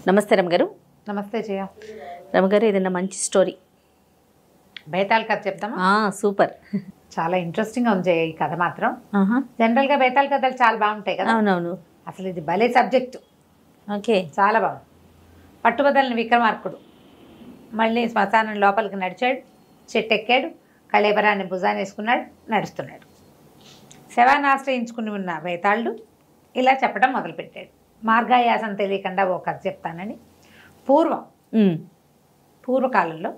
నమస్తే రమగారు. నమస్తే జయ. రమగారు, ఏదైనా మంచి స్టోరీ బేతాళ కథ చెప్తామా? సూపర్, చాలా ఇంట్రెస్టింగ్గా ఉంది జయ ఈ కథ మాత్రం. జనరల్గా బేతాళ కథలు చాలా బాగుంటాయి కదా. అవునవును. అసలు ఇది భలే సబ్జెక్టు. ఓకే, చాలా బాగుంది. పట్టుబదలని విక్రమార్కుడు మళ్ళీ శ్మశానం లోపలికి నడిచాడు, చెట్టు ఎక్కాడు, కళేబరాన్ని భుజాన్ని వేసుకున్నాడు, నడుస్తున్నాడు. శవాన్ని ఆశ్రయించుకుని ఉన్న బేతాళుడు ఇలా చెప్పడం మొదలుపెట్టాడు. మార్గాయాసం తెలియకుండా ఓ కథ చెప్తానని. పూర్వకాలంలో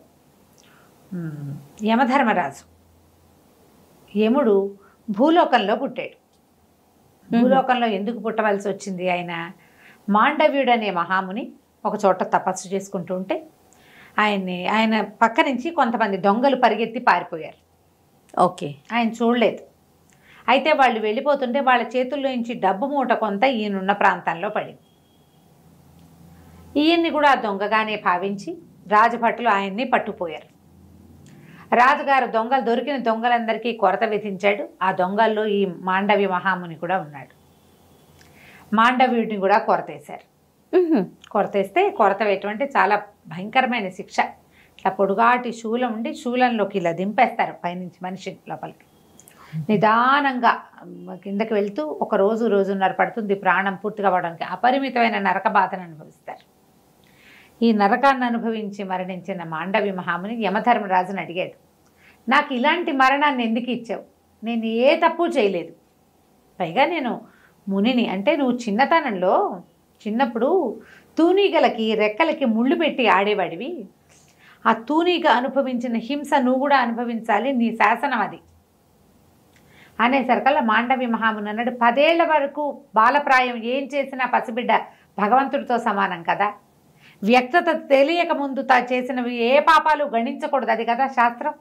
యమధర్మరాజు యముడు భూలోకంలో పుట్టాడు. భూలోకంలో ఎందుకు పుట్టవలసి వచ్చింది? మాండవ్యుడు అనే మహాముని ఒక చోట తపస్సు చేసుకుంటూ ఉంటే ఆయన పక్క నుంచి కొంతమంది దొంగలు పరిగెత్తి పారిపోయారు. ఓకే, ఆయన చూడలేదు. అయితే వాళ్ళు వెళ్ళిపోతుంటే వాళ్ళ చేతుల్లో నుంచి డబ్బు మూట కొంత ఈయనున్న ప్రాంతంలో పడింది. ఈయన్ని కూడా దొంగగానే భావించి రాజభటులు ఆయన్ని పట్టుపోయారు. రాజుగారు దొరికిన దొంగలందరికీ కొరత విధించాడు. ఆ దొంగల్లో ఈ మాండవ్య మహాముని కూడా ఉన్నాడు. మాండవ్యుడిని కూడా కొరతేశారు. కొరతేస్తే కొరత ఎటువంటి చాలా భయంకరమైన శిక్ష. ఇట్లా పొడుగాటి శూలం ఉండి శూలంలోకి ఇలా దింపేస్తారు పైనుంచి మనిషి లోపలికి. నిదానంగా కిందకి వెళ్తూ ఒక రోజున్నర పడుతుంది ప్రాణం పూర్తిగా అవడానికి. అపరిమితమైన నరక బాధను అనుభవిస్తారు. ఈ నరకాన్ని అనుభవించి మరణించిన మాండవి మహాముని యమధర్మరాజుని అడిగాడు, నాకు ఇలాంటి మరణాన్ని ఎందుకు ఇచ్చావు? నేను ఏ తప్పు చేయలేదు. పైగా నేను మునిని. అంటే నువ్వు చిన్నప్పుడు తూనీగలకి రెక్కలకి ముళ్ళు పెట్టి ఆడేవాడివి. ఆ తూనీగ అనుభవించిన హింస నువ్వు కూడా అనుభవించాలి, నీ శాసనం అది అనేసరికల్లా మాండవి మహాముని అన్నాడు, 10 ఏళ్ల వరకు బాలప్రాయం ఏం చేసినా పసిబిడ్డ భగవంతుడితో సమానం కదా. వ్యక్తత తెలియక ముందు చేసినవి ఏ పాపాలు గణించకూడదు, అది కదా శాస్త్రం,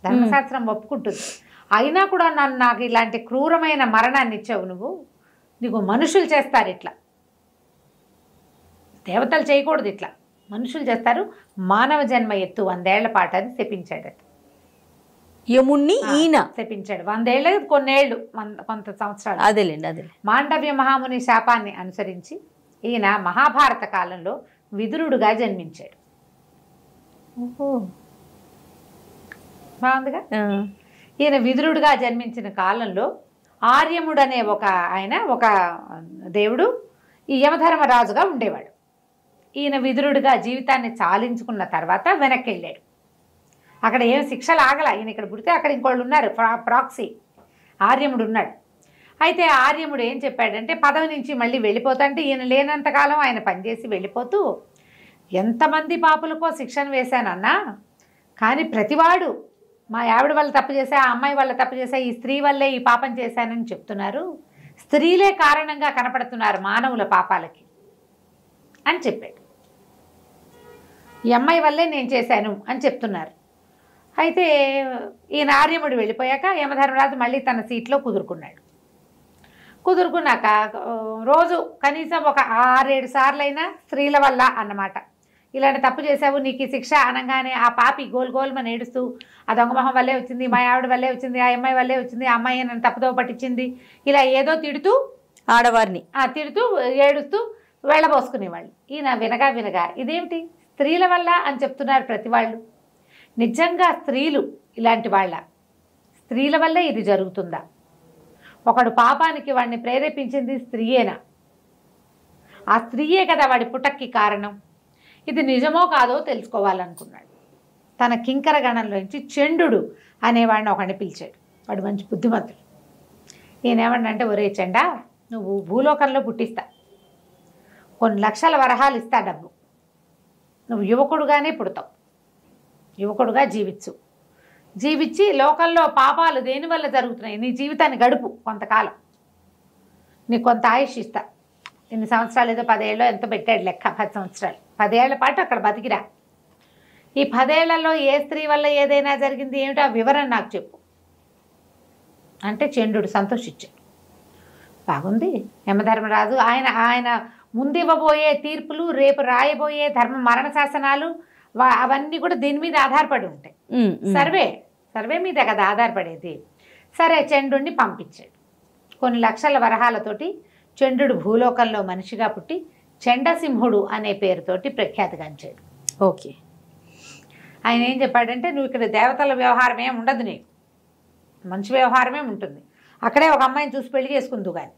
ధర్మశాస్త్రం ఒప్పుకుంటుంది. అయినా కూడా నాకు ఇలాంటి క్రూరమైన మరణాన్ని ఇచ్చావు నువ్వు. నీకు మనుషులు చేస్తారు ఇట్లా, దేవతలు చేయకూడదు, ఇట్లా మనుషులు చేస్తారు. మానవ జన్మ ఎత్తు 100 ఏళ్ల పాటు అని శపించాడట యముణ్ణి. ఈయన శపించాడు. 100 ఏళ్ళు, కొన్నేళ్ళు, కొంత సంవత్సరాలు. అదేలేండి. మాండవ్య మహాముని శాపాన్ని అనుసరించి ఈయన మహాభారత కాలంలో విదురుడుగా జన్మించాడు. బాగుందిగా. ఈయన విదురుడుగా జన్మించిన కాలంలో ఆర్యముడు అనే ఒక దేవుడు ఈ యమధర్మరాజుగా ఉండేవాడు. ఈయన విదురుడుగా జీవితాన్ని చాలించుకున్న తర్వాత వెనక్కి వెళ్ళాడు. అక్కడ ఏం శిక్షలు ఆగల. ఈయన ఇక్కడ పుడితే అక్కడ ఇంకోళ్ళు ఉన్నారు, ప్రాక్సీ ఆర్యముడు ఉన్నాడు. అయితే ఆర్యముడు ఏం చెప్పాడంటే పదవి నుంచి మళ్ళీ వెళ్ళిపోతుంటే ఈయన లేనంతకాలం ఆయన పనిచేసి వెళ్ళిపోతూ, ఎంతమంది పాపులకో శిక్షను వేశానన్నా, కానీ ప్రతివాడు మా ఆవిడ వల్ల తప్పు చేశా, ఆ అమ్మాయి వల్ల తప్పు చేశా, ఈ స్త్రీ వల్లే ఈ పాపం చేశానని చెప్తున్నారు. స్త్రీలే కారణంగా కనపడుతున్నారు మానవుల పాపాలకి అని చెప్పాడు. ఈ అమ్మాయి వల్లే నేను చేశాను అని చెప్తున్నారు. అయితే ఈయన ఆర్యముడు వెళ్ళిపోయాక యమధర్మరాజు మళ్ళీ తన సీట్లో కుదురుకున్నాక రోజు కనీసం ఒక 6-7 సార్లైనా స్త్రీల వల్ల అన్నమాట, ఇలాంటి తప్పు చేసావు, నీకు ఈ శిక్ష అనగానే ఆ పాపి గోల్మని ఏడుస్తూ, ఆ దొంగమొహం వల్లే వచ్చింది, మా ఆవిడ వల్లే వచ్చింది, ఆ అమ్మాయి వల్లే వచ్చింది, ఆ అమ్మాయి నన్ను తప్పుదో పట్టించింది, ఇలా ఏదో తిడుతూ ఆడవారిని తిడుతూ ఏడుస్తూ వెళ్ళబోసుకునేవాళ్ళు. ఈయన వినగా ఇదేమిటి స్త్రీల వల్ల అని చెప్తున్నారు ప్రతి వాళ్ళు. నిజంగా స్త్రీలు ఇలాంటి స్త్రీల వల్లే ఇది జరుగుతుందా? ఒకడు పాపానికి వాడిని ప్రేరేపించింది స్త్రీయేనా? ఆ స్త్రీయే కదా వాడి పుట్టక్కి కారణం. ఇది నిజమో కాదో తెలుసుకోవాలనుకున్నాడు. తన కింకర గణంలోంచి చండు అనేవాడిని ఒకడిని పిలిచాడు. వాడు మంచి బుద్ధిమంతుడు. ఈయనేమన్నంటే, ఒరే చండా, నువ్వు భూలోకంలో పుట్టిస్తా, కొన్ని లక్షల వరహాలు ఇస్తా డబ్బు, నువ్వు యువకుడుగానే పుడతావు, యువకుడుగా జీవించి లోకంలో పాపాలు దేనివల్ల జరుగుతున్నాయి నీ జీవితాన్ని గడుపు, కొంతకాలం నీకు కొంత ఆయుష్ ఇస్తా, ఇన్ని సంవత్సరాలు, ఏదో 10 ఏళ్ళో ఎంతో పెట్టాడు లెక్క, 10 సంవత్సరాలు, 10 ఏళ్ల పాటు అక్కడ బతికిరా. ఈ 10 ఏళ్లలో ఏ స్త్రీ వల్ల ఏదైనా జరిగింది ఏమిటో ఆ వివరణ నాకు చెప్పు అంటే చండు సంతోషించాడు. బాగుంది. యమధర్మరాజు ఆయన ముందివ్వబోయే తీర్పులు, రేపు రాయబోయే మరణ శాసనాలు, అవన్నీ కూడా దీని మీద ఆధారపడి ఉంటాయి. సర్వే మీద కదా ఆధారపడేది. సరే, చండుని పంపించాడు. కొన్ని లక్షల వరహాలతోటి చండు భూలోకంలో మనిషిగా పుట్టి చండసింహుడు అనే పేరుతోటి ప్రఖ్యాతిగాంచాడు. ఓకే. ఆయన ఏం చెప్పాడంటే, నువ్వు ఇక్కడ దేవతల వ్యవహారం ఏమి ఉండదు, నీకు మంచి వ్యవహారమే ఉంటుంది. అక్కడే ఒక అమ్మాయిని చూసి పెళ్లి చేసుకుందువు, కానీ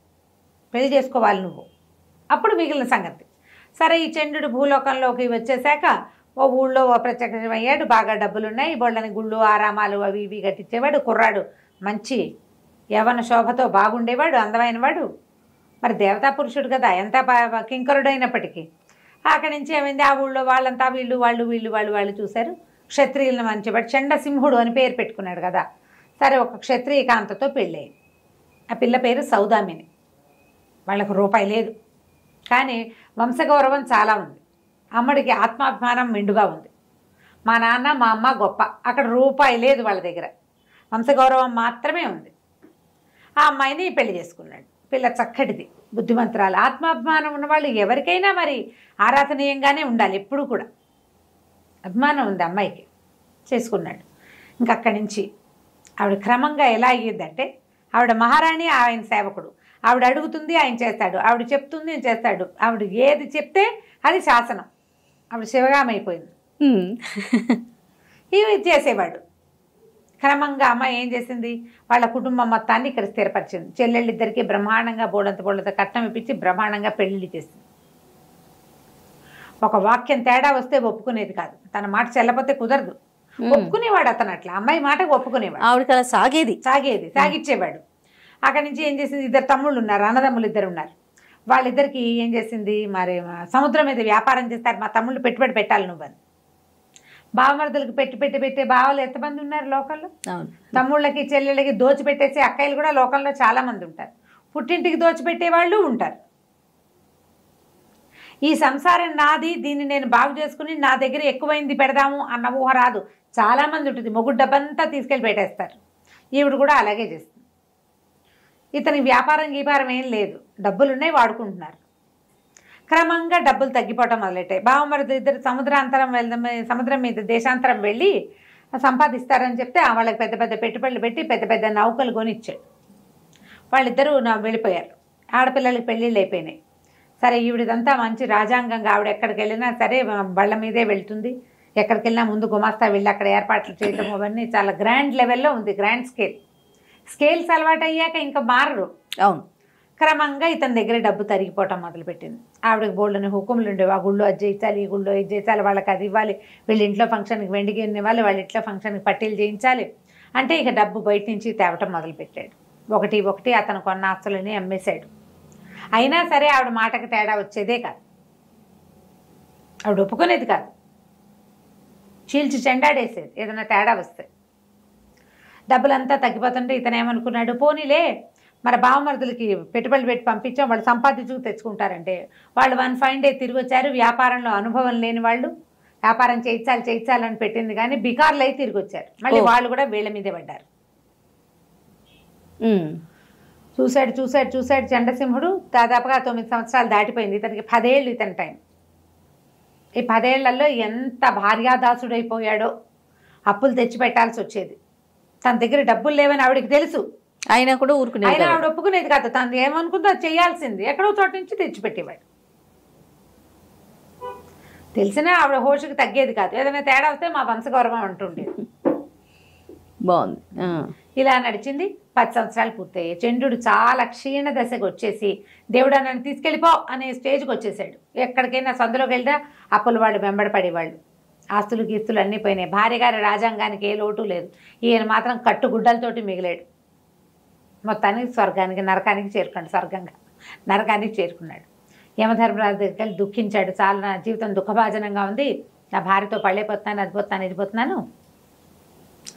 పెళ్లి చేసుకోవాలి నువ్వు, అప్పుడు మిగిలిన సంగతి. సరే, ఈ చంద్రుడు భూలోకంలోకి వచ్చేసాక ఓ ఊళ్ళో ఓ ప్రత్యక్షమయ్యాడు. బాగా డబ్బులున్నాయి, బొళ్ళని గుళ్ళు ఆరామాలు అవి ఇవి కట్టించేవాడు. కుర్రాడు మంచి యవన శోభతో బాగుండేవాడు, అందమైన వాడు. మరి దేవతా పురుషుడు కదా, ఎంత కింకరుడైనప్పటికీ. అక్కడి నుంచి ఏమైంది, ఆ ఊళ్ళో వాళ్ళంతా వాళ్ళు చూశారు. క్షత్రియులను మంచివాడు, చండసింహుడు అని పేరు పెట్టుకున్నాడు కదా. సరే, ఒక క్షత్రియ కాంతతో పెళ్ళయింది. ఆ పిల్ల పేరు సౌదామిని. వాళ్ళకు రూపాయి లేదు, కానీ వంశగౌరవం చాలా ఉంది. అమ్మడికి ఆత్మాభిమానం మెండుగా ఉంది. మా నాన్న మా అమ్మ గొప్ప, అక్కడ రూపాయి లేదు వాళ్ళ దగ్గర, వంశగౌరవం మాత్రమే ఉంది. ఆ అమ్మాయిని పెళ్లి చేసుకున్నాడు. పిల్ల చక్కటిది, బుద్ధిమంతురాలు, ఆత్మాభిమానం ఉన్నవాళ్ళు ఎవరికైనా మరి ఆరాధనీయంగానే ఉండాలి. ఎప్పుడు కూడా అభిమానం ఉంది అమ్మాయికి. చేసుకున్నాడు. ఇంకక్కడి నుంచి ఆవిడ క్రమంగా ఎలా అయ్యేదంటే, ఆవిడ మహారాణి, ఆయన సేవకుడు. ఆవిడ అడుగుతుంది, ఆయన చేస్తాడు. ఆవిడ చెప్తుంది, ఆయన చేస్తాడు. ఆవిడ ఏది చెప్తే అది శాసనం. ఆవిడ శివగామైపోయింది. ఇవి చేసేవాడు. క్రమంగా అమ్మాయి ఏం చేసింది, వాళ్ళ కుటుంబం మొత్తాన్ని ఇక్కడ స్థిరపరిచింది. చెల్లెళ్ళిద్దరికీ బ్రహ్మాండంగా బోడంత కట్నం ఇప్పించి బ్రహ్మాండంగా పెళ్లి చేసింది. ఒక వాక్యం తేడా వస్తే ఒప్పుకునేది కాదు. తన మాట చెల్లపోతే కుదరదు. ఒప్పుకునేవాడు అతను. అట్లా అమ్మాయి మాటకు ఒప్పుకునేవాడు. ఆవిడకి అలా సాగిచ్చేవాడు. అక్కడి నుంచి ఏం చేసింది, ఇద్దరు తమ్ముళ్ళు ఉన్నారు, అన్నదమ్ములు ఇద్దరు ఉన్నారు. వాళ్ళిద్దరికి ఏం చేసింది, మరి సముద్రం మీద వ్యాపారం చేస్తారు, మా తమ్ముళ్ళు పెట్టుబడి పెట్టాలి నువ్వని. బావమరదలకు పెట్టి బావలు ఎంతమంది ఉన్నారు లోకల్లో. తమ్ముళ్ళకి చెల్లెళ్ళకి దోచిపెట్టేసి అక్కయ్యలు కూడా లోకంలో చాలా మంది ఉంటారు. పుట్టింటికి దోచిపెట్టే వాళ్ళు ఉంటారు. ఈ సంసారం నాది, దీన్ని నేను బాగు చేసుకుని నా దగ్గర ఎక్కువైంది పెడదాము అన్న ఊహ రాదు. చాలామంది ఉంటుంది, మొగుడు డబ్బంతా తీసుకెళ్ళి పెట్టేస్తారు. ఈవిడ కూడా అలాగే చేస్తుంది. ఇతనికి వ్యాపారం ఏం లేదు, డబ్బులున్నాయి, వాడుకుంటున్నారు. క్రమంగా డబ్బులు తగ్గిపోవటం మొదలెట్టాయి. బావమరిది ఇద్దరు సముద్రం మీద దేశాంతరం వెళ్ళి సంపాదిస్తారని చెప్తే వాళ్ళకి పెద్ద పెద్ద పెట్టుబడులు పెట్టి పెద్ద పెద్ద నౌకలు కొనిచ్చాడు. వాళ్ళిద్దరూ వెళ్ళిపోయారు. ఆడపిల్లలకి పెళ్ళిళ్ళు అయిపోయినాయి. సరే, ఈవిడిదంతా మంచి రాజాంగంగా ఆవిడ ఎక్కడికి వెళ్ళినా సరే బళ్ళ మీదే వెళ్తుంది. ఎక్కడికి వెళ్ళినా ముందు గుమాస్తా వెళ్ళి అక్కడ ఏర్పాట్లు చేయడం అవన్నీ చాలా గ్రాండ్ లెవెల్లో ఉంది. గ్రాండ్ స్కేల్స్ అలవాటు అయ్యాక ఇంకా మారరు. అవును. క్రమంగా ఇతని దగ్గర డబ్బు తరిగిపోవటం మొదలుపెట్టింది. ఆవిడకి బోల్డ్ని హుకుములు ఉండేవి. ఆ గుళ్ళో అది చేయించాలి, ఈ గుళ్ళో ఇది చేయించాలి, వాళ్ళకి అది ఇవ్వాలి, వీళ్ళ ఇంట్లో ఫంక్షన్కి వెండికి ఇవ్వాలి, వాళ్ళ ఇంట్లో ఫంక్షన్కి పట్టీలు చేయించాలి. అంటే ఇక డబ్బు బయట నుంచి తేవటం మొదలుపెట్టాడు. ఒకటి అతను కొన్న ఆస్తులని అమ్మేశాడు. అయినా సరే ఆవిడ మాటకి తేడా వచ్చేదే కాదు, ఆవిడ ఒప్పుకునేది కాదు. చీల్చి చెండాడేసేది ఏదైనా తేడా వస్తే. డబ్బులంతా తగ్గిపోతుంటే ఇతను ఏమనుకున్నాడు, పోనీలే మరి బావమరుదులకి పెట్టుబడులు పెట్టి పంపించాం, వాళ్ళు సంపాదించుకు తెచ్చుకుంటారంటే. వాళ్ళు 1 ఫైన్ డే తిరిగి వచ్చారు. వ్యాపారంలో అనుభవం లేని వాళ్ళు, వ్యాపారం చేయించాలని పెట్టింది కానీ బికార్లు అయి తిరిగి వచ్చారు. మళ్ళీ వాళ్ళు కూడా వీళ్ళ మీదే పడ్డారు. చూశాడు చండసింహుడు. దాదాపుగా 9 సంవత్సరాలు దాటిపోయింది. ఇతనికి 10 ఏళ్ళు ఇతని టైం. ఈ 10 ఏళ్లలో ఎంత భార్యాదాసుడైపోయాడో. అప్పులు తెచ్చి పెట్టాల్సి వచ్చేది. తన దగ్గర డబ్బులు లేవని ఆవిడకి తెలుసు, అయినా కూడా ఊరుకునేది. అయినా ఆవిడ ఒప్పుకునేది కాదు. తను ఏమనుకుందో అది చేయాల్సింది. ఎక్కడో చోట నుంచి తెచ్చిపెట్టేవాడు. తెలిసినా ఆవిడ హోషుకి తగ్గేది కాదు. ఏదైనా తేడా వస్తే మా వంశగౌరవం అంటుండేది. బాగుంది. ఇలా నడిచింది. 10 సంవత్సరాలు పూర్తయ్యాయి. చంద్రుడు చాలా క్షీణ దశకు వచ్చేసి దేవుడా నన్ను తీసుకెళ్ళిపో అనే స్టేజ్కి వచ్చేసాడు. ఎక్కడికైనా సందులోకి వెళ్దా అప్పులు వాళ్ళు వెంబడపడేవాళ్ళు. ఆస్తులు గీస్తులు అన్నీ పోయినాయి. భార్య గారి రాజ్యాంగానికి ఏ లోటు లేదు. ఈయన మాత్రం కట్టుగుడ్డలతోటి మిగిలాడు. మొత్తానికి నరకానికి చేరుకున్నాడు. యమధర్మరాజు దగ్గరికి వెళ్ళి దుఃఖించాడు. చాలా నా జీవితం దుఃఖభాజనంగా ఉంది, నా భార్యతో పళ్ళైపోతున్నాను, అది పోతున్నాను, ఇది పోతున్నాను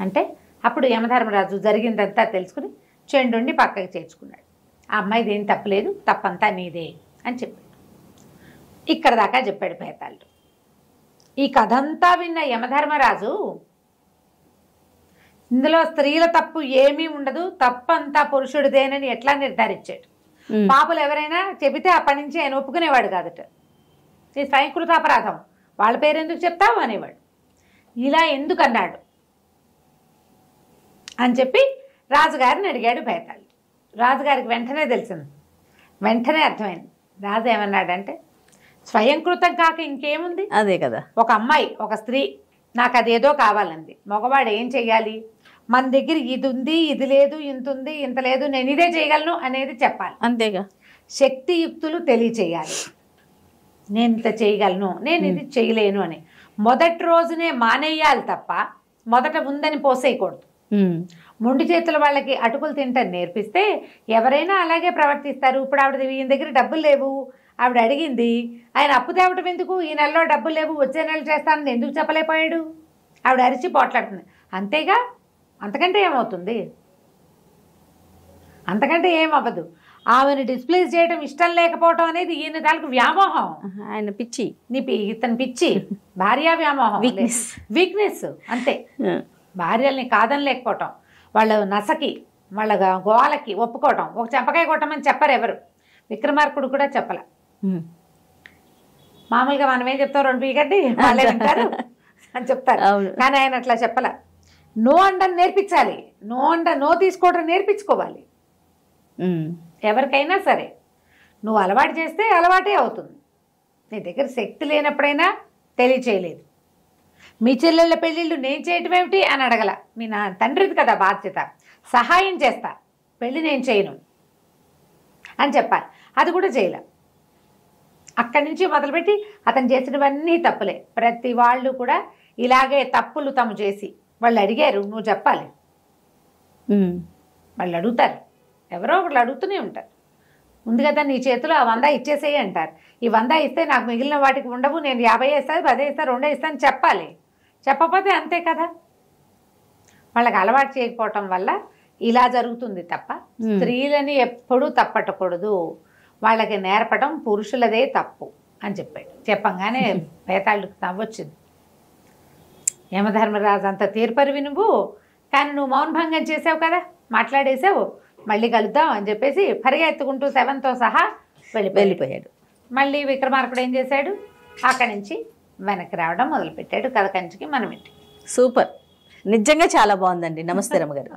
అంటే అప్పుడు యమధర్మరాజు జరిగిందంతా తెలుసుకుని చండుని పక్కకి చేర్చుకున్నాడు. ఆ అమ్మాయిది ఏం తప్పలేదు, తప్పంతా నీదే అని చెప్పాడు. ఇక్కడ దాకా చెప్పాడు భేతాళుడు. ఈ కథంతా విన్న యమధర్మరాజు ఇందులో స్త్రీల తప్పు ఏమీ ఉండదు, తప్పంతా పురుషుడిదేనని ఎట్లా నిర్ధారించాడు. పాపులు ఎవరైనా చెబితే అప్పటి నుంచి ఆయన ఒప్పుకునేవాడు కాదట. ఇది స్వయంకృత అపరాధం, వాళ్ళ పేరెందుకు చెప్తావు అనేవాడు. ఇలా ఎందుకు అన్నాడు అని చెప్పి రాజుగారిని అడిగాడు భేతాళుడు. రాజుగారికి వెంటనే తెలిసింది, వెంటనే అర్థమైంది. రాజు ఏమన్నాడంటే, స్వయంకృతం కాక ఇంకేముంది? అదే కదా. ఒక అమ్మాయి, ఒక స్త్రీ నాకు అదేదో కావాలంది, మగవాడు ఏం చెయ్యాలి? మన దగ్గర ఇది ఉంది, ఇది లేదు, ఇంత ఉంది, ఇంత లేదు, నేను ఇదే చేయగలను అనేది చెప్పాలి. అంతేగా. శక్తియుక్తులు తెలియచేయాలి. నేను ఇంత చేయగలను, నేను ఇది చేయలేను అని మొదటి రోజునే మానేయాలి తప్ప మొదట ఉందని పోసేయకూడదు. మొండి చేతుల వాళ్ళకి అటుకులు తింటాను నేర్పిస్తే ఎవరైనా అలాగే ప్రవర్తిస్తారు. ఇప్పుడు ఆవిడ ఈయన దగ్గర డబ్బులు లేవు, ఆవిడ అడిగింది, ఆయన అప్పు తేవటం ఎందుకు, ఈ నెలలో డబ్బులు లేవు, వచ్చే నెల చేస్తానని ఎందుకు చెప్పలేకపోయాడు? ఆవిడ అరిచి పోట్లాడుతుంది. అంతేగా, అంతకంటే ఏమవుతుంది? అంతకంటే ఏమవ్వదు. ఆమెను డిస్ప్లేస్ చేయడం ఇష్టం లేకపోవటం అనేది ఈయన దానికి వ్యామోహం. ఆయన పిచ్చి, ఇతను పిచ్చి, భార్య వ్యామోహం, వీక్నెస్ అంతే. భార్యల్ని కాదని లేకపోవటం, వాళ్ళ నసకి, వాళ్ళ గోవాలకి ఒప్పుకోవటం. ఒక చెంపకాయ కొట్టమని చెప్పరు ఎవరు. విక్రమార్కుడు కూడా చెప్పలే. మామూలుగా మనం ఏం చెప్తాం, 2 పీకండి వాళ్ళే వింటారు అని చెప్తారు. కానీ ఆయన అట్లా చెప్పలే. నో అండని నేర్పించాలి. నో తీసుకోవడం నేర్పించుకోవాలి. ఎవరికైనా సరే నువ్వు అలవాటు చేస్తే అలవాటే అవుతుంది. నీ దగ్గర శక్తి లేనప్పుడైనా తెలియచేయలేదు. మీ చెల్లెళ్ళ పెళ్ళిళ్ళు నేను చేయటం ఏమిటి అని అడగల. మీ నా తండ్రిది కదా బాధ్యత, సహాయం చేస్తా, పెళ్ళి నేను చేయను అని చెప్పాలి. అది కూడా చేయలే. అక్కడి నుంచి మొదలుపెట్టి అతను చేసినవన్నీ తప్పులే. ప్రతి వాళ్ళు కూడా ఇలాగే తప్పులు తమ చేసి వాళ్ళు అడిగారు, నువ్వు చెప్పాలి. వాళ్ళు అడుగుతారు, ఎవరో ఒకళ్ళు అడుగుతూనే ఉంటారు. ఉంది కదా నీ చేతిలో ఆ 100 ఇచ్చేసేయి అంటారు. ఈ 100 ఇస్తే నాకు మిగిలిన వాటికి ఉండవు, నేను 50 ఇస్తాను, 10 ఇస్తాను, 2 ఇస్తాను చెప్పాలి. చెప్పకపోతే అంతే కదా. వాళ్ళకి అలవాటు చేయకపోవటం వల్ల ఇలా జరుగుతుంది తప్ప స్త్రీలని ఎప్పుడూ తప్పట్టకూడదు. వాళ్ళకి నేర్పడం పురుషులదే తప్పు అని చెప్పాడు. చెప్పంగానే పేతాళ్ళకి నవ్వొచ్చింది. యమధర్మరాజు అంత తీర్పరివి నువ్వు, కానీ నువ్వు మౌనభంగం చేసావు కదా, మాట్లాడేసావు, మళ్ళీ కలుద్దాం అని చెప్పేసి పరిగెత్తుకుంటూ 7తో సహా వెళ్ళిపోయాడు. మళ్ళీ విక్రమార్కుడు ఏం చేశాడు, అక్కడి నుంచి వెనక్కి రావడం మొదలుపెట్టాడు. కథ కంచికి మనం ఇంటికి. సూపర్, నిజంగా చాలా బాగుందండి. నమస్తే రమ్మగారు.